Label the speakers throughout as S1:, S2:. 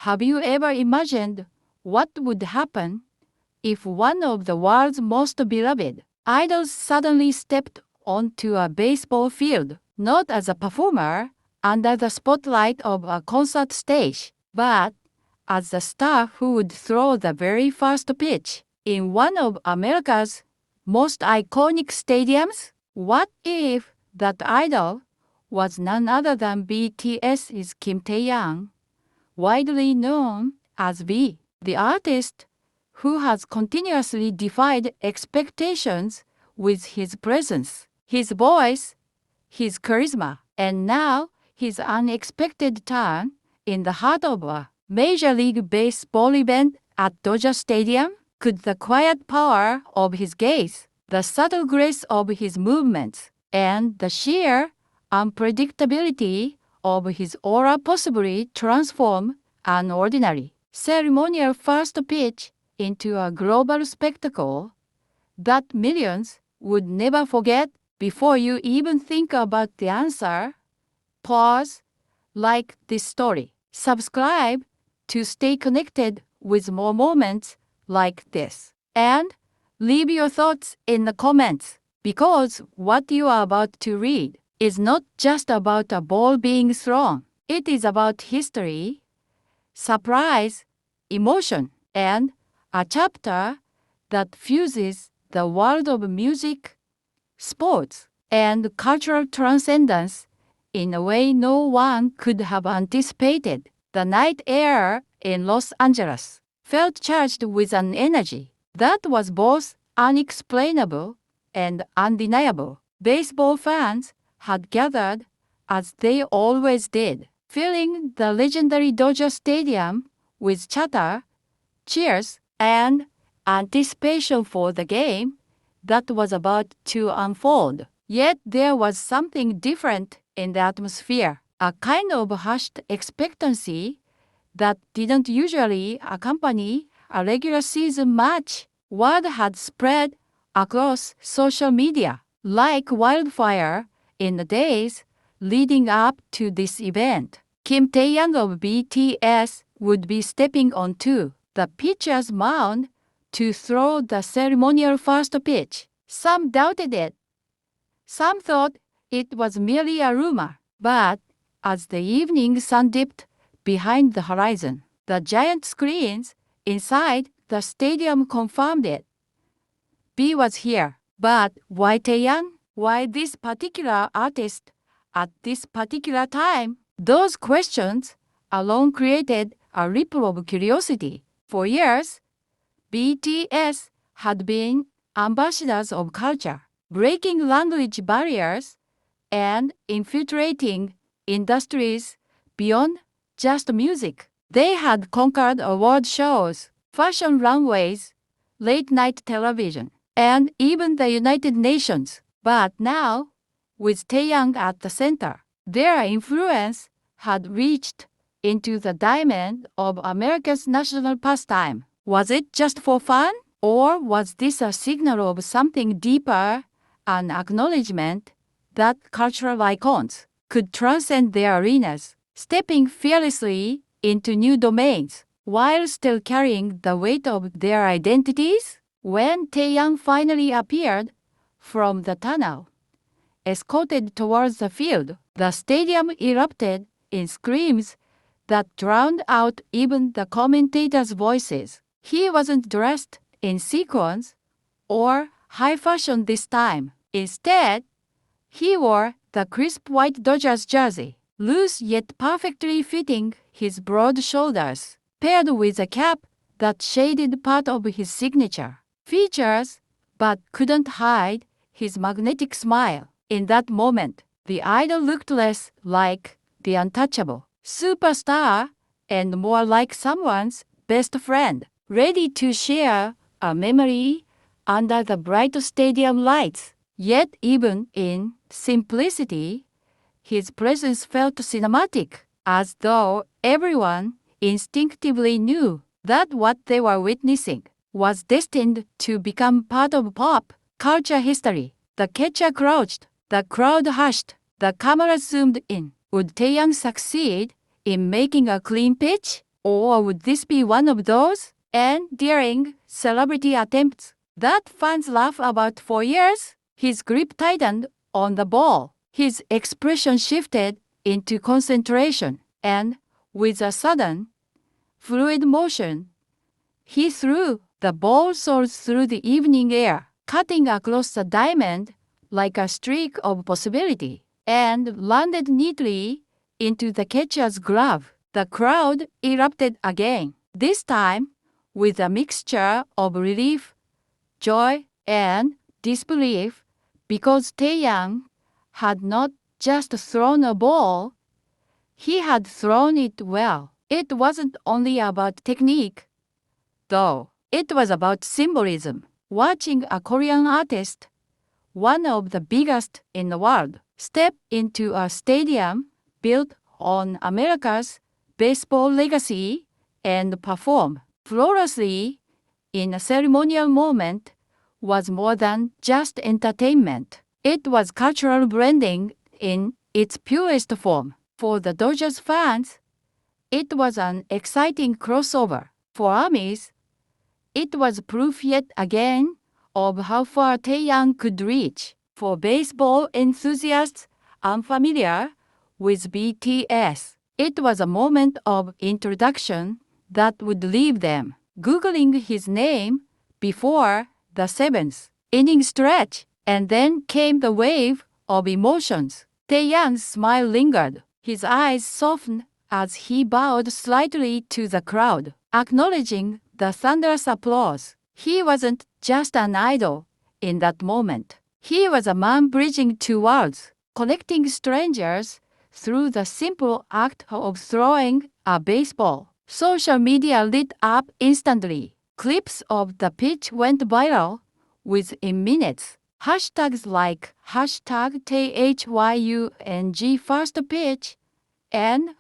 S1: Have you ever imagined what would happen if one of the world's most beloved idols suddenly stepped onto a baseball field, not as a performer under the spotlight of a concert stage, but as the star who would throw the very first pitch in one of America's most iconic stadiums? What if that idol was none other than BTS's Kim Taehyung, widely known as V, the artist who has continuously defied expectations with his presence, his voice, his charisma, and now his unexpected turn in the heart of a Major League Baseball event at Dodger Stadium? Could the quiet power of his gaze, the subtle grace of his movements, and the sheer unpredictability of his aura possibly transform an ordinary ceremonial first pitch into a global spectacle that millions would never forget? Before you even think about the answer, pause, like this story, subscribe to stay connected with more moments like this, and leave your thoughts in the comments, because what you are about to read is not just about a ball being thrown. It is about history, surprise, emotion, and a chapter that fuses the world of music, sports, and cultural transcendence in a way no one could have anticipated. The night air in Los Angeles felt charged with an energy that was both unexplainable and undeniable. Baseball fans had gathered, as they always did, filling the legendary Dodger Stadium with chatter, cheers, and anticipation for the game that was about to unfold. Yet there was something different in the atmosphere, a kind of hushed expectancy that didn't usually accompany a regular season match. Word had spread across social media like wildfire in the days leading up to this event. Kim Taehyung of BTS would be stepping onto the pitcher's mound to throw the ceremonial first pitch. Some doubted it. Some thought it was merely a rumor. But as the evening sun dipped behind the horizon, the giant screens inside the stadium confirmed it. B was here. But why Taehyung? Why this particular artist at this particular time? Those questions alone created a ripple of curiosity. For years, BTS had been ambassadors of culture, breaking language barriers and infiltrating industries beyond just music. They had conquered award shows, fashion runways, late-night television, and even the United Nations. But now, with Taehyung at the center, their influence had reached into the diamond of America's national pastime. Was it just for fun? Or was this a signal of something deeper, an acknowledgement that cultural icons could transcend their arenas, stepping fearlessly into new domains while still carrying the weight of their identities? When Taehyung finally appeared from the tunnel, escorted towards the field, the stadium erupted in screams that drowned out even the commentators' voices. He wasn't dressed in sequins or high fashion this time. Instead, he wore the crisp white Dodgers jersey, loose yet perfectly fitting his broad shoulders, paired with a cap that shaded part of his signature features but couldn't hide his magnetic smile. In that moment, the idol looked less like the untouchable superstar and more like someone's best friend, ready to share a memory under the bright stadium lights. Yet even in simplicity, his presence felt cinematic, as though everyone instinctively knew that what they were witnessing was destined to become part of pop culture history. The catcher crouched, the crowd hushed, the camera zoomed in. Would Taehyung succeed in making a clean pitch? Or would this be one of those endearing celebrity attempts that fans laugh about for years? His grip tightened on the ball. His expression shifted into concentration, and with a sudden, fluid motion, he threw the ball soared through the evening air, cutting across the diamond like a streak of possibility, and landed neatly into the catcher's glove. The crowd erupted again, this time with a mixture of relief, joy, and disbelief, because Taehyung had not just thrown a ball, he had thrown it well. It wasn't only about technique, though. It was about symbolism. Watching a Korean artist, one of the biggest in the world, step into a stadium built on America's baseball legacy and perform flawlessly in a ceremonial moment was more than just entertainment. It was cultural branding in its purest form. For the Dodgers fans, it was an exciting crossover. For ARMYs, it was proof yet again of how far Taehyung could reach. For baseball enthusiasts unfamiliar with BTS, it was a moment of introduction that would leave them Googling his name before the seventh inning stretch, and then came the wave of emotions. Taehyung's smile lingered. His eyes softened as he bowed slightly to the crowd, acknowledging the thunderous applause. He wasn't just an idol in that moment. He was a man bridging two worlds, connecting strangers through the simple act of throwing a baseball. Social media lit up instantly. Clips of the pitch went viral within minutes. Hashtags like #THYUNG first pitch and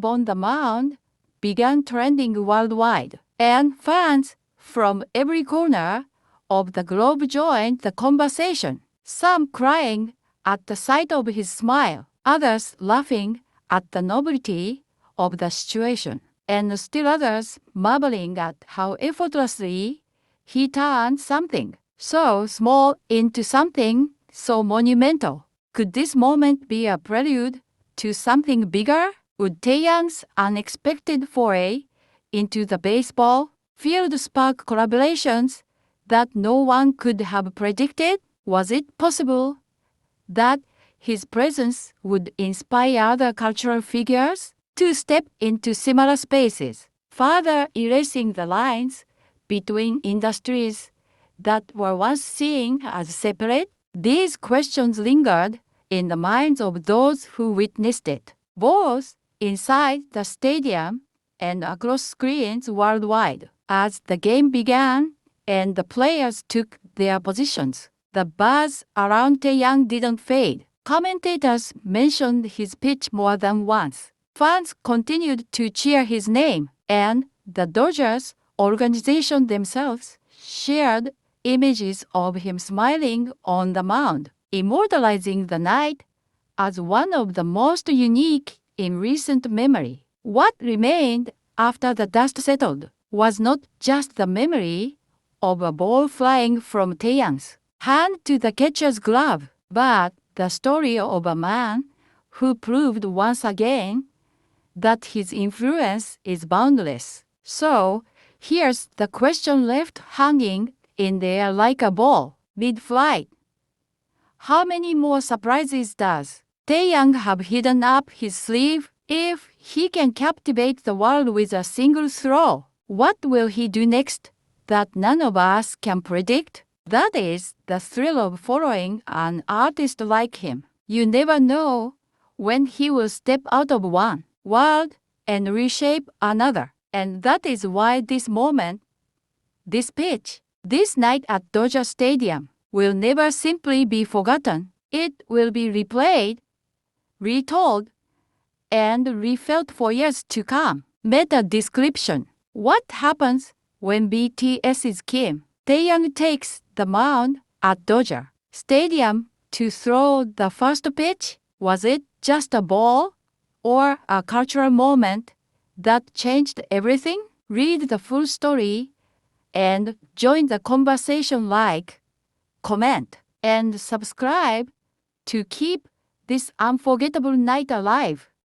S1: #Bond the Mound began trending worldwide, and fans from every corner of the globe joined the conversation, some crying at the sight of his smile, others laughing at the novelty of the situation, and still others marveling at how effortlessly he turned something so small into something so monumental. Could this moment be a prelude to something bigger? Would Taehyung's unexpected foray into the baseball field spark collaborations that no one could have predicted? Was it possible that his presence would inspire other cultural figures to step into similar spaces, further erasing the lines between industries that were once seen as separate? These questions lingered in the minds of those who witnessed it, both inside the stadium and across screens worldwide. As the game began and the players took their positions, the buzz around Taehyung didn't fade. Commentators mentioned his pitch more than once. Fans continued to cheer his name, and the Dodgers organization themselves shared images of him smiling on the mound, immortalizing the night as one of the most unique in recent memory. What remained after the dust settled was not just the memory of a ball flying from Taehyung's hand to the catcher's glove, but the story of a man who proved once again that his influence is boundless. So, here's the question left hanging in the air like a ball, mid-flight. How many more surprises does Taehyung have hidden up his sleeve? If he can captivate the world with a single throw, what will he do next that none of us can predict? That is the thrill of following an artist like him. You never know when he will step out of one world and reshape another. And that is why this moment, this pitch, this night at Dodger Stadium will never simply be forgotten. It will be replayed, retold, and refelt for years to come. Meta description. What happens when BTS's Kim Taehyung takes the mound at Dodger Stadium to throw the first pitch? Was it just a ball or a cultural moment that changed everything? Read the full story and join the conversation. Like, comment, and subscribe to keep this unforgettable night alive.